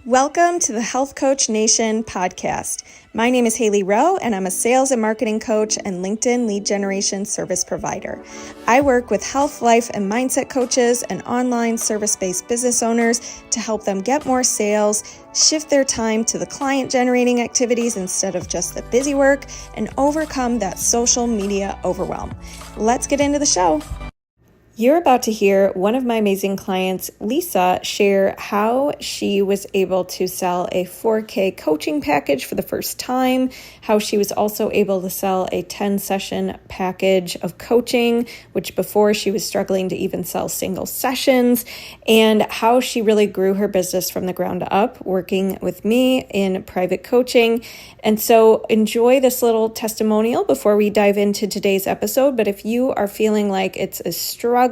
Welcome to the Health Coach Nation podcast. My name is Hailey Rowe, and I'm a sales and marketing coach and LinkedIn lead generation service provider. I work with health, life, and mindset coaches and online service-based business owners to help them get more sales, shift their time to the client-generating activities instead of just the busy work, and overcome that social media overwhelm. Let's get into the show. You're about to hear one of my amazing clients, Lisa, share how she was able to sell a 4K coaching package for the first time, how she was also able to sell a 10-session package of coaching, which before she was struggling to even sell single sessions, and how she really grew her business from the ground up, working with me in private coaching. And so enjoy this little testimonial before we dive into today's episode. But if you are feeling like it's a struggle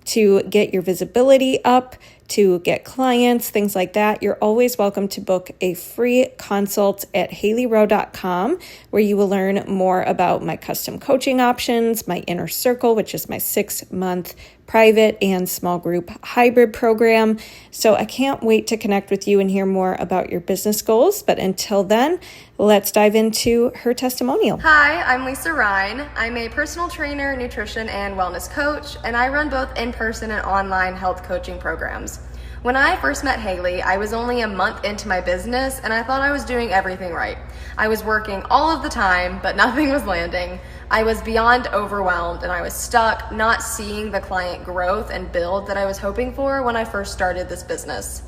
to get your visibility up, to get clients, things like that, you're always welcome to book a free consult at haileyrowe.com, where you will learn more about my custom coaching options, my Inner Circle, which is my 6-month private and small group hybrid program. So I can't wait to connect with you and hear more about your business goals. But until then, let's dive into her testimonial. Hi, I'm Lisa Ryan. I'm a personal trainer, nutrition, and wellness coach, and I run both in-person and online health coaching programs. When I first met Hailey, I was only a month into my business, and I thought I was doing everything right. I was working all of the time, but nothing was landing. I was beyond overwhelmed, and I was stuck, not seeing the client growth and build that I was hoping for when I first started this business.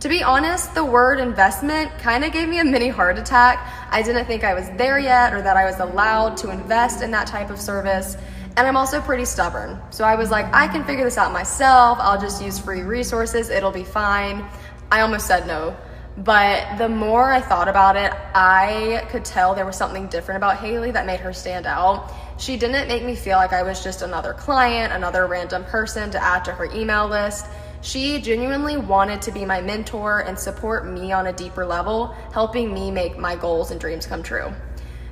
To be honest, the word investment kind of gave me a mini heart attack. I didn't think I was there yet or that I was allowed to invest in that type of service. And I'm also pretty stubborn. So I was like, I can figure this out myself. I'll just use free resources. It'll be fine. I almost said no. But the more I thought about it, I could tell there was something different about Hailey that made her stand out. She didn't make me feel like I was just another client, another random person to add to her email list. She genuinely wanted to be my mentor and support me on a deeper level, helping me make my goals and dreams come true.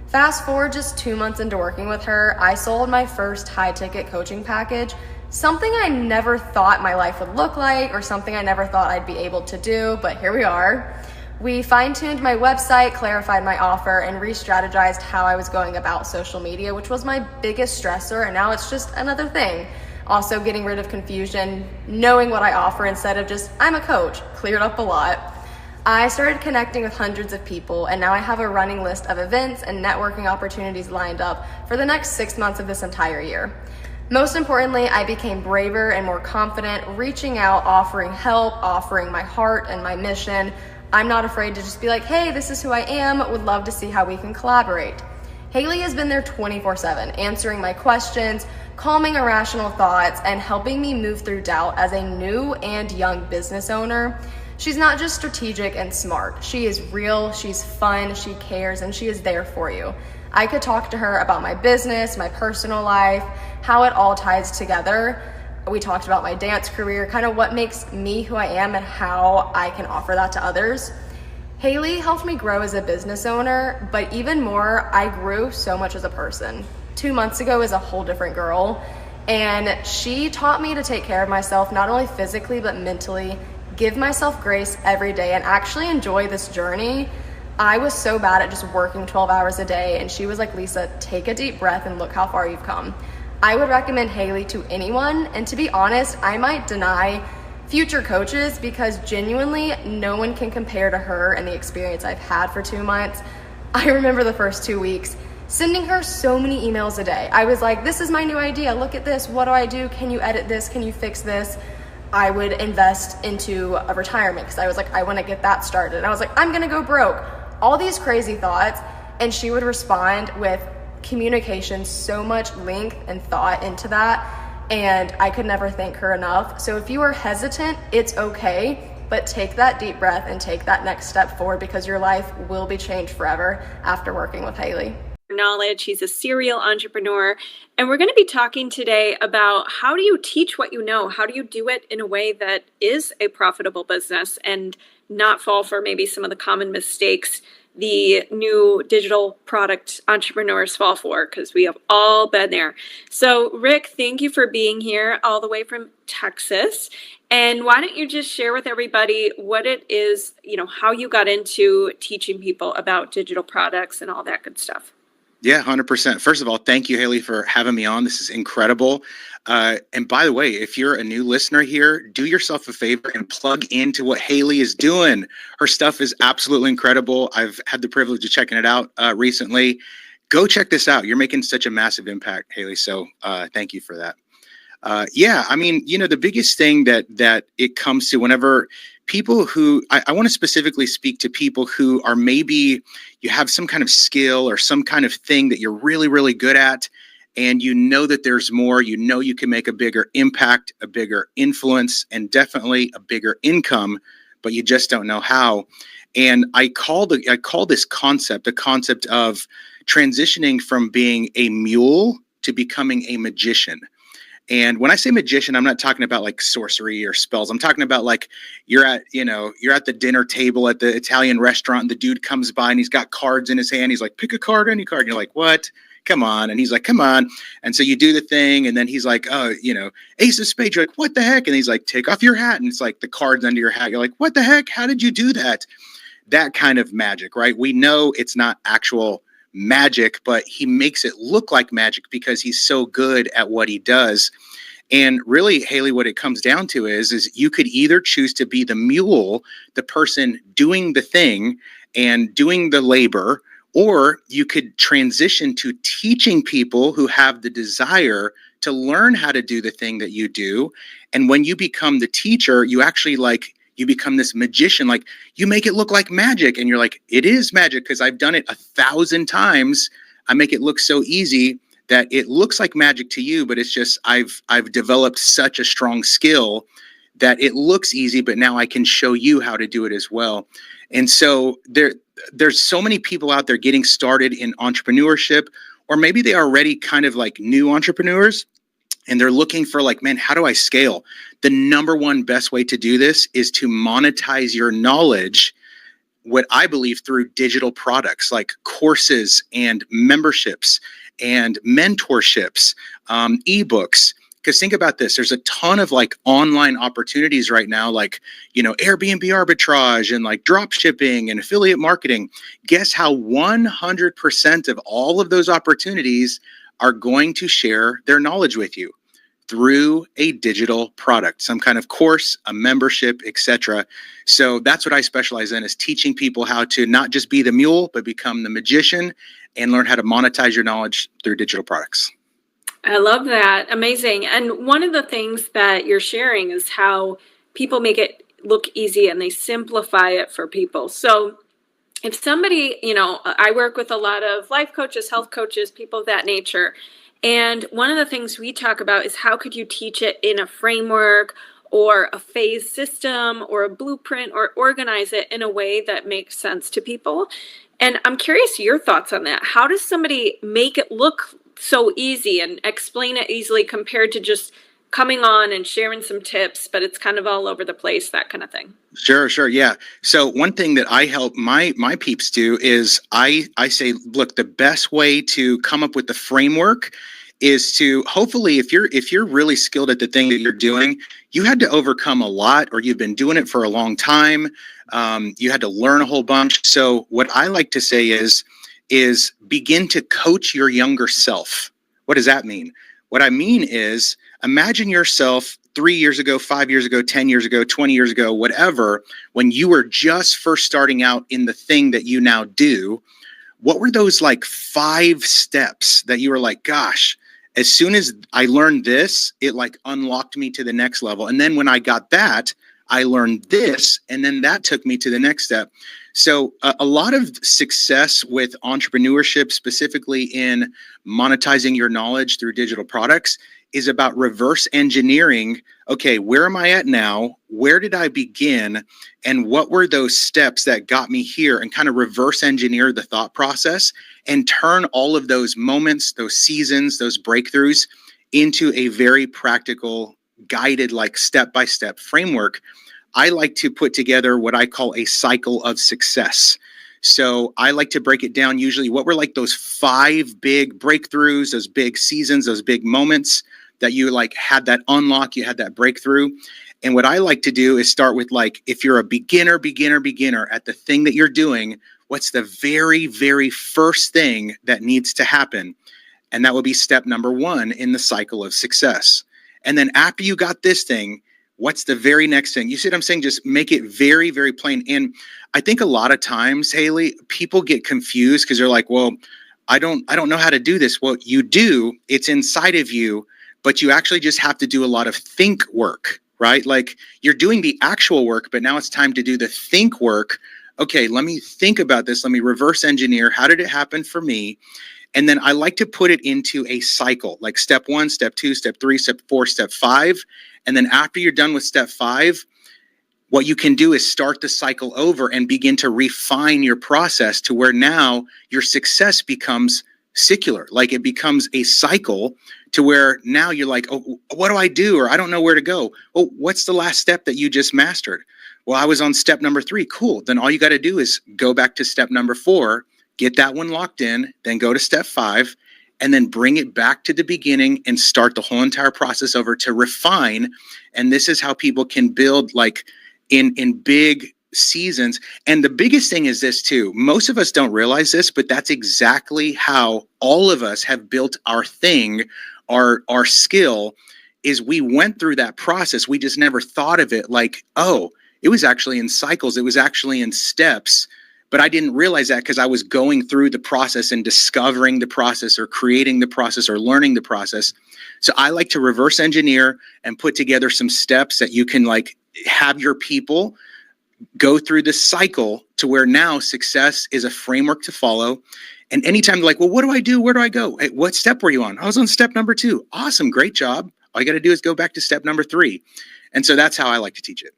Fast forward just 2 months into working with her, I sold my first high-ticket coaching package, something I never thought my life would look like or something I never thought I'd be able to do, but here we are. We fine-tuned my website, clarified my offer, and re-strategized how I was going about social media, which was my biggest stressor, and now it's just another thing. Also getting rid of confusion, knowing what I offer instead of just, I'm a coach, cleared up a lot. I started connecting with hundreds of people, and now I have a running list of events and networking opportunities lined up for the next 6 months of this entire year. Most importantly, I became braver and more confident, reaching out, offering help, offering my heart and my mission. I'm not afraid to just be like, hey, this is who I am, would love to see how we can collaborate. Hailey has been there 24/7, answering my questions, calming irrational thoughts, and helping me move through doubt as a new and young business owner. She's not just strategic and smart. She is real, she's fun, she cares, and she is there for you. I could talk to her about my business, my personal life, how it all ties together. We talked about my dance career, kind of what makes me who I am and how I can offer that to others. Hailey helped me grow as a business owner, but even more, I grew so much as a person. 2 months ago is a whole different girl, and she taught me to take care of myself, not only physically, but mentally, give myself grace every day, and actually enjoy this journey. I was so bad at just working 12 hours a day, and she was like, Lisa, take a deep breath and look how far you've come. I would recommend Hailey to anyone, and to be honest, I might deny future coaches because genuinely no one can compare to her and the experience I've had for 2 months. I remember the first 2 weeks sending her so many emails a day. I was like, this is my new idea, look at this, what do I do? Can you edit this? Can you fix this? I would invest into a retirement because I was like, I want to get that started. And I was like, I'm gonna go broke. All these crazy thoughts, and she would respond with communication, so much length and thought into that, and I could never thank her enough. So if you are hesitant, it's okay, but take that deep breath and take that next step forward because your life will be changed forever after working with Hailey. Knowledge. He's a serial entrepreneur. And we're going to be talking today about how do you teach what you know? How do you do it in a way that is a profitable business and not fall for maybe some of the common mistakes the new digital product entrepreneurs fall for, because we have all been there. So Rick, thank you for being here all the way from Texas. And why don't you just share with everybody what it is, how you got into teaching people about digital products and all that good stuff? Yeah, 100%. First of all, thank you, Hailey, for having me on. This is incredible. And by the way, if you're a new listener here, do yourself a favor and plug into what Hailey is doing. Her stuff is absolutely incredible. I've had the privilege of checking it out recently. Go check this out. You're making such a massive impact, Hailey. So thank you for that. Yeah, I mean, the biggest thing that it comes to whenever people who I want to specifically speak to people who are maybe you have some kind of skill or some kind of thing that you're really, really good at, and that there's more, you can make a bigger impact, a bigger influence, and definitely a bigger income, but you just don't know how. And I call this concept a concept of transitioning from being a mule to becoming a magician. And when I say magician, I'm not talking about like sorcery or spells. I'm talking about like you're at the dinner table at the Italian restaurant and the dude comes by and he's got cards in his hand. He's like, pick a card, any card. And you're like, what? Come on. And he's like, come on. And so you do the thing. And then he's like, oh, ace of spades. You're like, what the heck? And he's like, take off your hat. And it's like the cards under your hat. You're like, what the heck? How did you do that? That kind of magic, right? We know it's not actual magic, but he makes it look like magic because he's so good at what he does. And really, Hailey, what it comes down to is you could either choose to be the mule, the person doing the thing and doing the labor, or you could transition to teaching people who have the desire to learn how to do the thing that you do. And when you become the teacher, you actually you become this magician, like you make it look like magic. And you're like, it is magic because I've done it 1,000 times. I make it look so easy that it looks like magic to you, but it's just, I've developed such a strong skill that it looks easy, but now I can show you how to do it as well. And so there's so many people out there getting started in entrepreneurship, or maybe they are already kind of like new entrepreneurs. And they're looking for like, man, how do I scale? The number one best way to do this is to monetize your knowledge, what I believe through digital products like courses and memberships and mentorships, ebooks. Because think about this, there's a ton of like online opportunities right now, like, Airbnb arbitrage and like drop shipping and affiliate marketing. Guess how 100% of all of those opportunities are going to share their knowledge with you through a digital product, some kind of course, a membership, etc. So that's what I specialize in, is teaching people how to not just be the mule, but become the magician and learn how to monetize your knowledge through digital products. I love that. Amazing. And one of the things that you're sharing is how people make it look easy and they simplify it for people. So if somebody, I work with a lot of life coaches, health coaches, people of that nature. And one of the things we talk about is how could you teach it in a framework or a phase system or a blueprint, or organize it in a way that makes sense to people. And I'm curious your thoughts on that. How does somebody make it look so easy and explain it easily compared to just coming on and sharing some tips, but it's kind of all over the place, that kind of thing? Sure. Yeah. So one thing that I help my peeps do is I say, look, the best way to come up with the framework is to, hopefully, if you're really skilled at the thing that you're doing, you had to overcome a lot, or you've been doing it for a long time. You had to learn a whole bunch. So what I like to say is begin to coach your younger self. What does that mean? What I mean is, imagine yourself 3 years ago, 5 years ago, 10 years ago, 20 years ago, whatever, when you were just first starting out in the thing that you now do. What were those like 5 steps that you were like, gosh, as soon as I learned this, it like unlocked me to the next level. And then when I got that, I learned this, and then that took me to the next step. So a lot of success with entrepreneurship, specifically in monetizing your knowledge through digital products, is about reverse engineering. Okay, where am I at now? Where did I begin? And what were those steps that got me here? And kind of reverse engineer the thought process and turn all of those moments, those seasons, those breakthroughs into a very practical, guided, like step-by-step framework. I like to put together what I call a cycle of success. So I like to break it down. Usually what were like those 5 big breakthroughs, those big seasons, those big moments that you like had that unlock, you had that breakthrough. And what I like to do is start with, like, if you're a beginner at the thing that you're doing, what's the very, very first thing that needs to happen? And that would be step number 1 in the cycle of success. And then after you got this thing, what's the very next thing? You see what I'm saying? Just make it very, very plain. And I think a lot of times, Hailey, people get confused because they're like, well, I don't know how to do this. Well, you do. It's inside of you, but you actually just have to do a lot of think work, right? Like, you're doing the actual work, but now it's time to do the think work. Okay, let me think about this. Let me reverse engineer. How did it happen for me? And then I like to put it into a cycle, like step 1, step 2, step 3, step 4, step 5. And then after you're done with step 5, what you can do is start the cycle over and begin to refine your process to where now your success becomes secular. Like, it becomes a cycle to where now you're like, oh, what do I do? Or I don't know where to go. Oh, what's the last step that you just mastered? Well, I was on step number 3. Cool. Then all you got to do is go back to step number 4, get that one locked in, then go to step 5, and then bring it back to the beginning and start the whole entire process over to refine. And this is how people can build, like, in big seasons. And the biggest thing is this too. Most of us don't realize this, but that's exactly how all of us have built our thing, our skill, is we went through that process. We just never thought of it like, oh, it was actually in cycles. It was actually in steps. But I didn't realize that because I was going through the process and discovering the process or creating the process or learning the process. So I like to reverse engineer and put together some steps that you can, like, have your people go through this cycle to where now success is a framework to follow. And anytime they're like, well, what do I do? Where do I go? Hey, what step were you on? I was on step number 2. Awesome. Great job. All you got to do is go back to step number 3. And so that's how I like to teach it.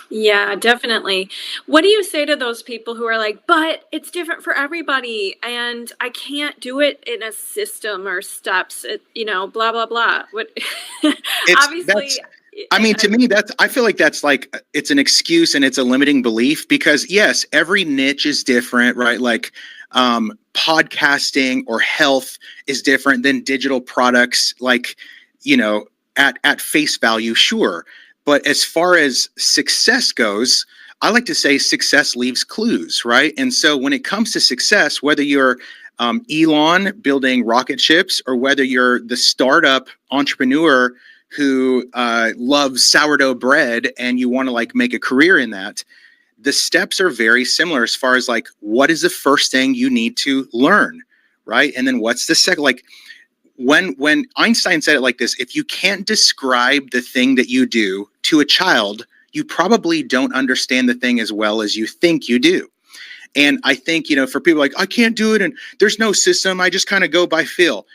Yeah, definitely. What do you say to those people who are like, but it's different for everybody and I can't do it in a system or steps, blah, blah, blah. What obviously, I mean, to me, I feel like that's like, it's an excuse and it's a limiting belief because yes, every niche is different, right? Like, podcasting or health is different than digital products, like, at face value, sure. But as far as success goes, I like to say success leaves clues, right? And so when it comes to success, whether you're Elon building rocket ships or whether you're the startup entrepreneur who loves sourdough bread and you want to, like, make a career in that, the steps are very similar as far as, like, what is the first thing you need to learn, right? And then what's the second, like, when Einstein said it like this, if you can't describe the thing that you do to a child, you probably don't understand the thing as well as you think you do. And I think, for people like, I can't do it and there's no system, I just kind of go by feel.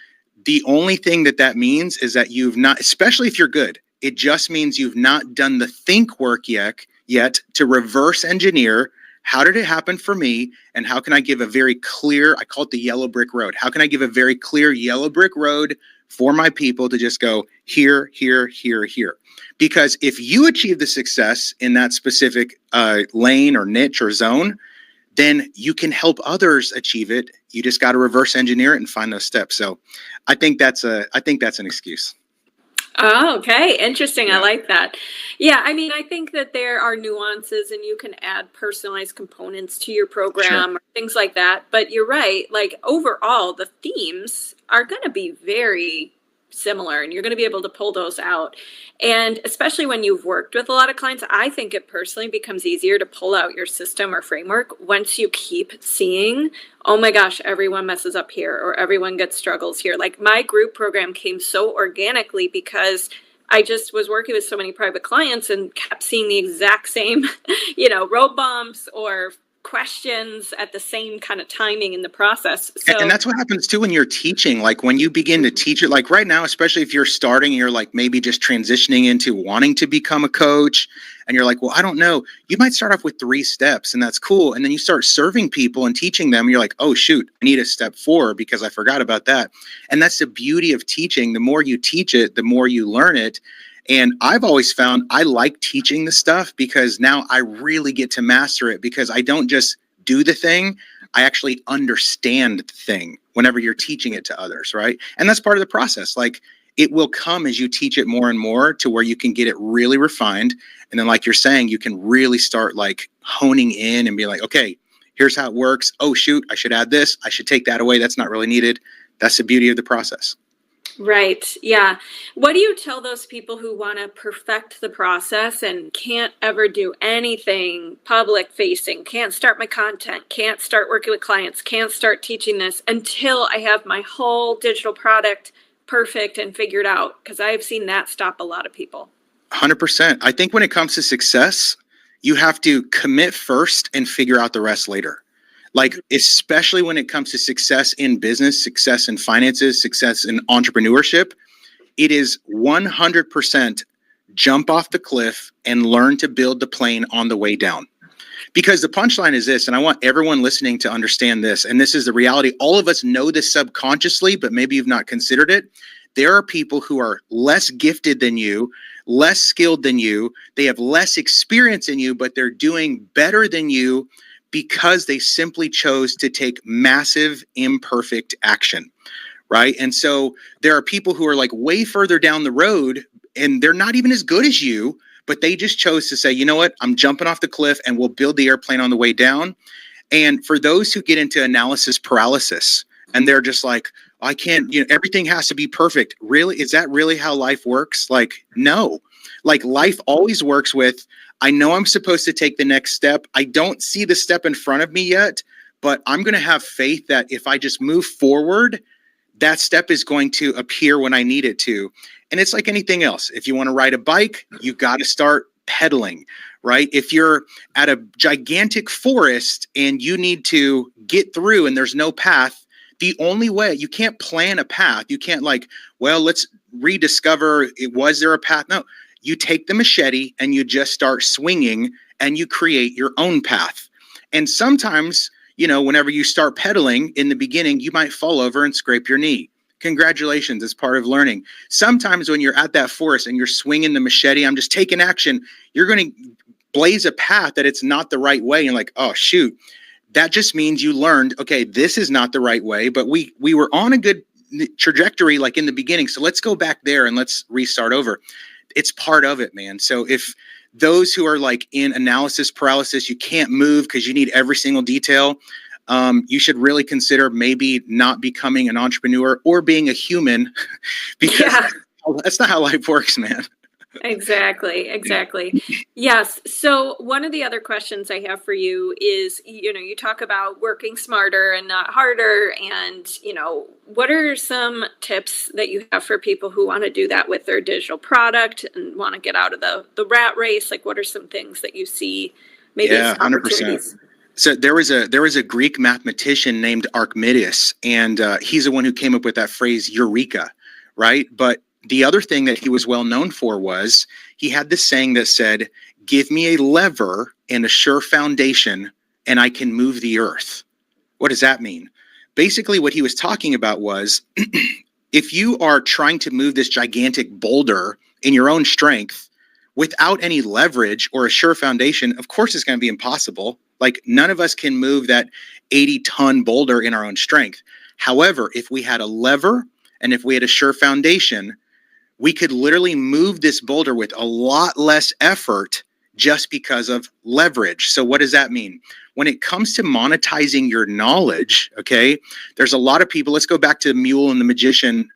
The only thing that means is that you've not, especially if you're good, it just means you've not done the think work yet to reverse engineer. How did it happen for me? And how can I give a very clear, I call it the yellow brick road. How can I give a very clear yellow brick road for my people to just go here, here, here, here? Because if you achieve the success in that specific lane or niche or zone, then you can help others achieve it. You just got to reverse engineer it and find those steps. So I think that's an excuse. Oh, okay. Interesting. Yeah. I like that. Yeah. I mean, I think that there are nuances and you can add personalized components to your program or things like that. But you're right. Like, overall, the themes are going to be very similar and you're going to be able to pull those out. And especially when you've worked with a lot of clients, I think it personally becomes easier to pull out your system or framework once you keep seeing, oh my gosh, everyone messes up here or everyone gets struggles here. Like, my group program came so organically because I just was working with so many private clients and kept seeing the exact same, road bumps or questions at the same kind of timing in the process. So, and that's what happens too when you're teaching. Like, when you begin to teach it, like right now, especially if you're starting and you're like maybe just transitioning into wanting to become a coach and you're like, well, I don't know, you might start off with 3 steps and that's cool. And then you start serving people and teaching them. And you're like, oh shoot, I need a step 4 because I forgot about that. And that's the beauty of teaching. The more you teach it, the more you learn it. And I've always found I like teaching the stuff because now I really get to master it because I don't just do the thing. I actually understand the thing whenever you're teaching it to others, right? And that's part of the process. Like, It will come as you teach it more and more to where you can get it really refined. And then, like you're saying, you can really start like honing in and be like, okay, here's how it works. Oh, shoot, I should add this. I should take that away. That's not really needed. That's the beauty of the process. Right. Yeah. What do you tell those people who want to perfect the process and can't ever do anything public facing, can't start my content, can't start working with clients, can't start teaching this until I have my whole digital product perfect and figured out? Because I've seen that stop a lot of people. 100%. I think when it comes to success, you have to commit first and figure out the rest later. Like, especially when it comes to success in business, success in finances, success in entrepreneurship, it is 100% jump off the cliff and learn to build the plane on the way down. Because the punchline is this, and I want everyone listening to understand this, and this is the reality. All of us know this subconsciously, but maybe you've not considered it. There are people who are less gifted than you, less skilled than you. They have less experience than you, but they're doing better than you because they simply chose to take massive, imperfect action, right? And so there are people who are like way further down the road and they're not even as good as you, but they just chose to say, you know what, I'm jumping off the cliff and we'll build the airplane on the way down. And for those who get into analysis paralysis and they're just like, I can't, everything has to be perfect. Really? Is that really how life works? Like, no. Like, life always works with, I know I'm supposed to take the next step. I don't see the step in front of me yet, but I'm going to have faith that if I just move forward, that step is going to appear when I need it to. And it's like anything else. If you want to ride a bike, you got to start pedaling, right? If you're at a gigantic forest and you need to get through and there's no path, the only way, you can't plan a path. You can't like, well, let's rediscover, was there a path? No. You take the machete and you just start swinging and you create your own path. And sometimes, whenever you start pedaling in the beginning, you might fall over and scrape your knee. Congratulations, it's part of learning. Sometimes when you're at that forest and you're swinging the machete, I'm just taking action, you're going to blaze a path that it's not the right way. And like, oh, shoot, that just means you learned, okay, this is not the right way, but we were on a good trajectory like in the beginning. So let's go back there and let's restart over. It's part of it, man. So if those who are like in analysis paralysis, you can't move because you need every single detail, you should really consider maybe not becoming an entrepreneur or being a human because that's not how life works, man. Exactly. Yes. So one of the other questions I have for you is, you talk about working smarter and not harder. And, what are some tips that you have for people who want to do that with their digital product and want to get out of the rat race? Like, what are some things that you see maybe as opportunities? 100%. So there was a Greek mathematician named Archimedes, and he's the one who came up with that phrase eureka, right? But the other thing that he was well known for was he had this saying that said, give me a lever and a sure foundation and I can move the earth. What does that mean? Basically, what he was talking about was if you are trying to move this gigantic boulder in your own strength without any leverage or a sure foundation, of course, it's going to be impossible. Like, none of us can move that 80-ton boulder in our own strength. However, if we had a lever and if we had a sure foundation, we could literally move this boulder with a lot less effort just because of leverage. So what does that mean? When it comes to monetizing your knowledge, okay, there's a lot of people, let's go back to the mule and the magician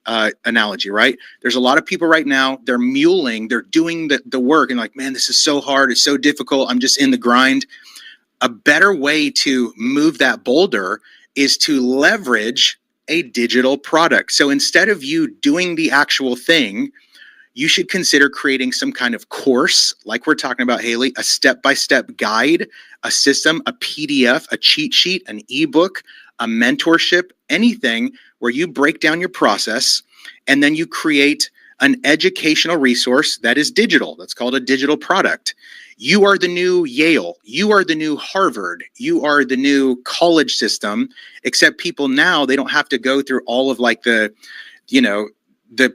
analogy, right? There's a lot of people right now, they're muling, they're doing the work and like, man, this is so hard, it's so difficult, I'm just in the grind. A better way to move that boulder is to leverage a digital product. So instead of you doing the actual thing, you should consider creating some kind of course, like we're talking about, Hailey, a step-by-step guide, a system, a PDF, a cheat sheet, an ebook, a mentorship, anything where you break down your process and then you create an educational resource that is digital. That's called a digital product. You are the new Yale. You are the new Harvard. You are the new college system, except people now, they don't have to go through all of like the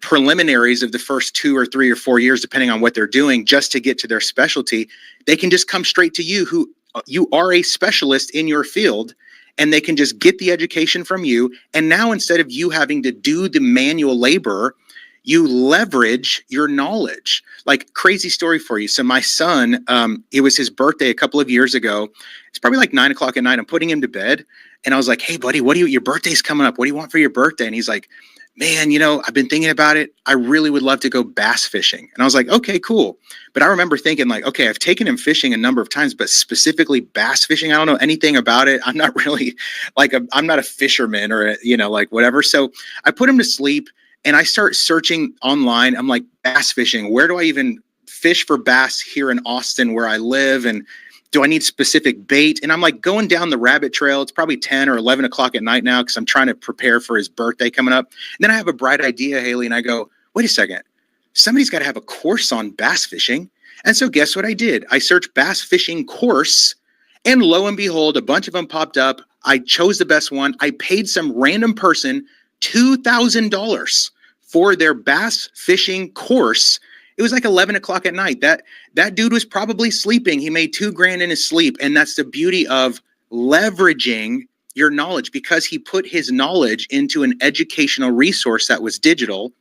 preliminaries of the first 2 or 3 or 4 years, depending on what they're doing, just to get to their specialty. They can just come straight to you, who you are a specialist in your field, and they can just get the education from you. And now, instead of you having to do the manual labor, you leverage your knowledge. Like, crazy story for you. So my son, it was his birthday a couple of years ago. It's probably like 9 o'clock at night. I'm putting him to bed. And I was like, hey, buddy, your birthday's coming up. What do you want for your birthday? And he's like, man, I've been thinking about it. I really would love to go bass fishing. And I was like, okay, cool. But I remember thinking like, okay, I've taken him fishing a number of times, but specifically bass fishing, I don't know anything about it. I'm not really I'm not a fisherman or, like whatever. So I put him to sleep and I start searching online. I'm like, bass fishing, where do I even fish for bass here in Austin where I live? And do I need specific bait? And I'm like going down the rabbit trail. It's probably 10 or 11 o'clock at night now because I'm trying to prepare for his birthday coming up. And then I have a bright idea, Hailey, and I go, wait a second. Somebody's got to have a course on bass fishing. And so guess what I did? I searched bass fishing course, and lo and behold, a bunch of them popped up. I chose the best one. I paid some random person $2,000 for their bass fishing course. It was like 11 o'clock at night. That dude was probably sleeping. He made $2,000 in his sleep. And that's the beauty of leveraging your knowledge, because he put his knowledge into an educational resource that was digital,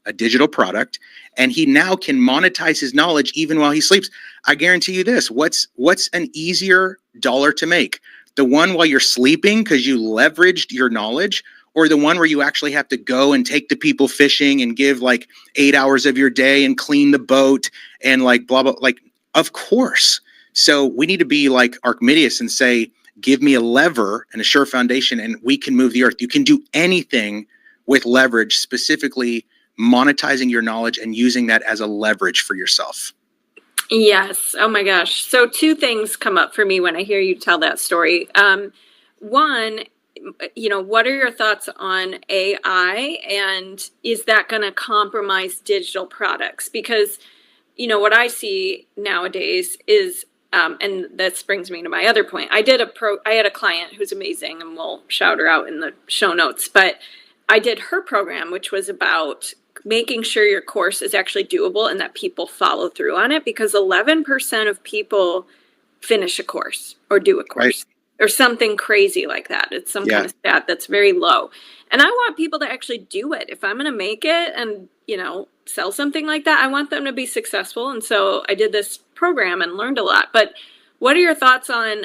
a digital product, and he now can monetize his knowledge even while he sleeps. I guarantee you this, what's an easier dollar to make? The one while you're sleeping because you leveraged your knowledge, or the one where you actually have to go and take the people fishing and give like 8 hours of your day and clean the boat and like blah, blah, like, of course. So we need to be like Archimedes and say, give me a lever and a sure foundation and we can move the earth. You can do anything with leverage, specifically monetizing your knowledge and using that as a leverage for yourself. Yes. Oh my gosh. So two things come up for me when I hear you tell that story. One, what are your thoughts on AI, and is that going to compromise digital products? Because, what I see nowadays is, and this brings me to my other point. I had a client who's amazing, and we'll shout her out in the show notes, but I did her program, which was about making sure your course is actually doable and that people follow through on it, because 11% of people finish a course or do a course. Right. Or something crazy like that. It's some kind of stat that's very low. And I want people to actually do it. If I'm going to make it and, sell something like that, I want them to be successful. And so I did this program and learned a lot. But what are your thoughts on,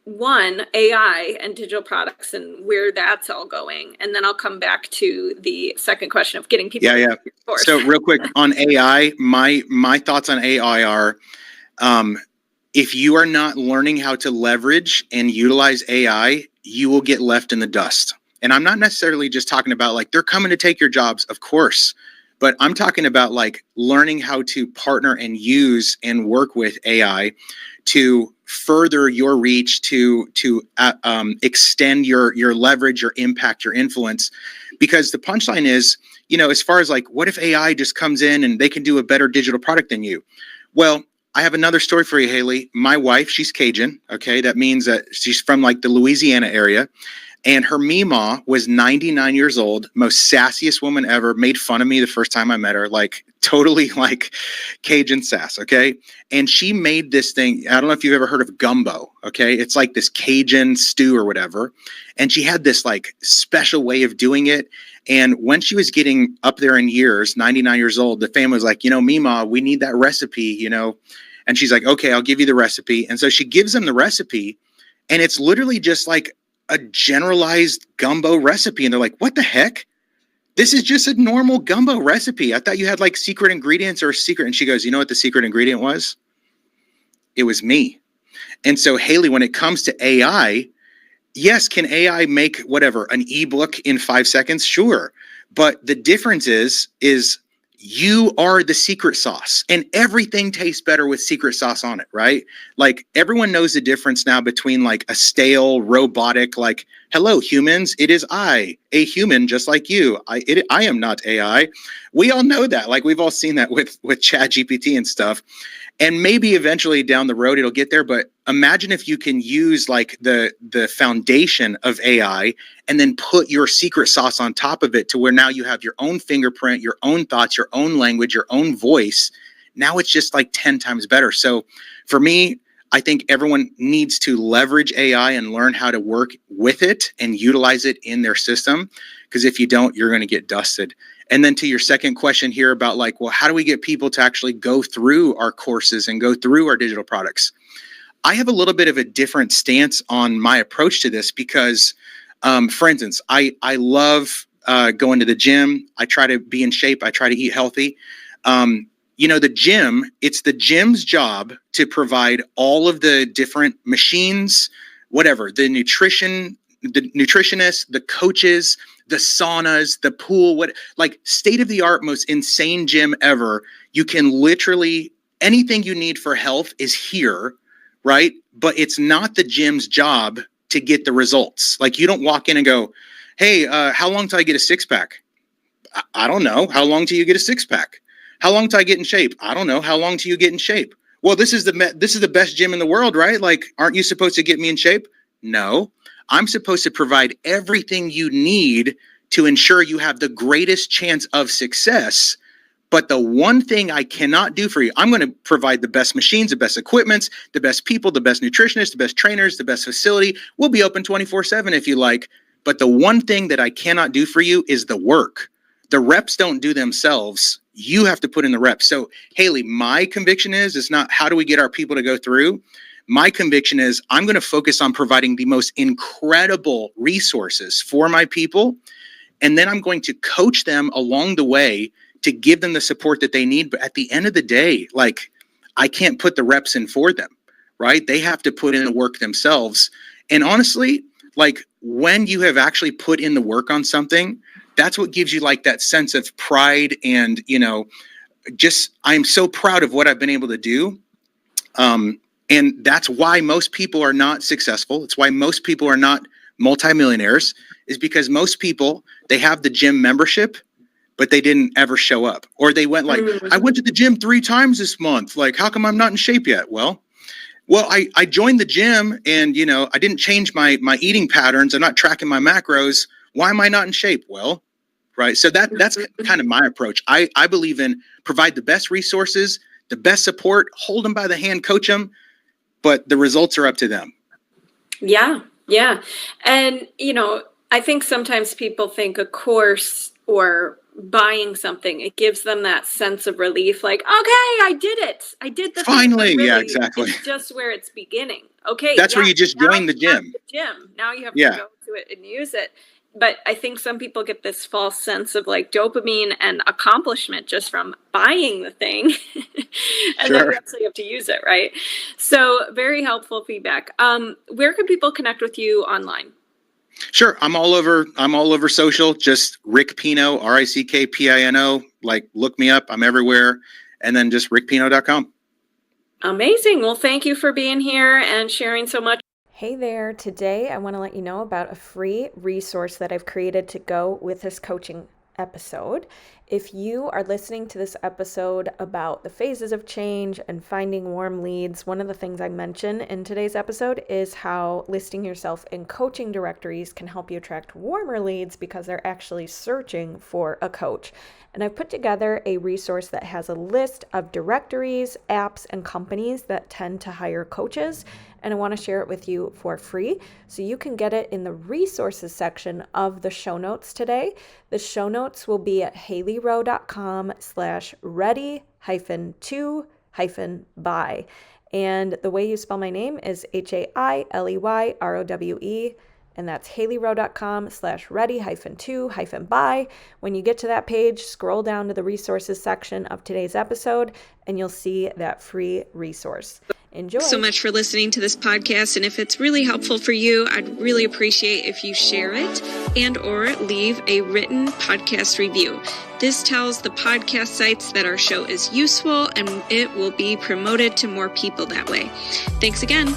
one, AI and digital products and where that's all going? And then I'll come back to the second question of getting people. Yeah. So real quick on AI, my thoughts on AI are, if you are not learning how to leverage and utilize AI, you will get left in the dust. And I'm not necessarily just talking about like they're coming to take your jobs, of course, but I'm talking about like learning how to partner and use and work with AI to further your reach, to extend your leverage, your impact, your influence. Because the punchline is, as far as like, what if AI just comes in and they can do a better digital product than you? Well, I have another story for you, Hailey. My wife, she's Cajun. Okay. That means that she's from like the Louisiana area. And her Meemaw was 99 years old, most sassiest woman ever, made fun of me the first time I met her, like totally like Cajun sass. Okay. And she made this thing. I don't know if you've ever heard of gumbo. Okay. It's like this Cajun stew or whatever. And she had this like special way of doing it. And when she was getting up there in years, 99 years old, the family was like, Meemaw, we need that recipe, And she's like, okay, I'll give you the recipe. And so she gives them the recipe, and it's literally just like a generalized gumbo recipe. And they're like, what the heck? This is just a normal gumbo recipe. I thought you had like secret ingredients or a secret. And she goes, you know what the secret ingredient was? It was me. And so, Hailey, when it comes to AI, yes, can AI make whatever, an ebook in 5 seconds? Sure. But the difference is you are the secret sauce, and everything tastes better with secret sauce on it, right? Like everyone knows the difference now between like a stale robotic, like, hello humans, it is I, a human just like you. I am not AI. We all know that. Like we've all seen that with ChatGPT and stuff. And maybe eventually down the road it'll get there. But imagine if you can use like the foundation of AI and then put your secret sauce on top of it to where now you have your own fingerprint, your own thoughts, your own language, your own voice. Now it's just like 10 times better. So for me, I think everyone needs to leverage AI and learn how to work with it and utilize it in their system. Because if you don't, you're going to get dusted. And then to your second question here about like, well, how do we get people to actually go through our courses and go through our digital products? I have a little bit of a different stance on my approach to this because, for instance, I love going to the gym. I try to be in shape. I try to eat healthy. The gym, it's the gym's job to provide all of the different machines, whatever, the nutritionists, the coaches, the saunas, the pool, like state of the art, most insane gym ever. You can literally, anything you need for health is here, right? But it's not the gym's job to get the results. Like you don't walk in and go, hey, how long till I get a six pack? I don't know. How long till you get a six pack? How long till I get in shape? I don't know. How long till you get in shape? Well, this is the best gym in the world, right? Like, aren't you supposed to get me in shape? No, I'm supposed to provide everything you need to ensure you have the greatest chance of success. But the one thing I cannot do for you, I'm going to provide the best machines, the best equipments, the best people, the best nutritionists, the best trainers, the best facility. We'll be open 24/7 if you like. But the one thing that I cannot do for you is the work. The reps don't do themselves. You have to put in the reps. So, Hailey, my conviction is, it's not how do we get our people to go through? My conviction is I'm going to focus on providing the most incredible resources for my people. And then I'm going to coach them along the way to give them the support that they need. But at the end of the day, like I can't put the reps in for them, right? They have to put in the work themselves. And honestly, like when you have actually put in the work on something, that's what gives you like that sense of pride and, just I'm so proud of what I've been able to do. And that's why most people are not successful. It's why most people are not multimillionaires, is because most people, they have the gym membership, but they didn't ever show up. Or they went like, I went to the gym 3 times this month. Like, how come I'm not in shape yet? Well, I joined the gym and, I didn't change my eating patterns. I'm not tracking my macros. Why am I not in shape? Well, right. So that's kind of my approach. I believe in provide the best resources, the best support, hold them by the hand, coach them, but the results are up to them. Yeah. Yeah. And, I think sometimes people think a course or buying something, it gives them that sense of relief. Like, okay, I did it. I did the finally. Really, yeah, exactly. It's just where it's beginning. Okay. That's where you just join the gym. Now you have to go to it and use it. But I think some people get this false sense of like dopamine and accomplishment just from buying the thing. And then you actually have to use it, right? So very helpful feedback. Where can people connect with you online? Sure. I'm all over social. Just Rick Pino, RickPino. Like look me up. I'm everywhere. And then just rickpino.com. Amazing. Well, thank you for being here and sharing so much. Hey there, today I want to let you know about a free resource that I've created to go with this coaching episode. If you are listening to this episode about the phases of change and finding warm leads, one of the things I mention in today's episode is how listing yourself in coaching directories can help you attract warmer leads because they're actually searching for a coach. And I've put together a resource that has a list of directories, apps, and companies that tend to hire coaches. And I want to share it with you for free. So you can get it in the resources section of the show notes today. The show notes will be at haileyrowe.com/ready-to-buy. And the way you spell my name is HAILEYROWE. And that's haileyrowe.com/ready-to-buy. When you get to that page, scroll down to the resources section of today's episode, and you'll see that free resource. Enjoy. So much for listening to this podcast. And if it's really helpful for you, I'd really appreciate if you share it and or leave a written podcast review. This tells the podcast sites that our show is useful and it will be promoted to more people that way. Thanks again.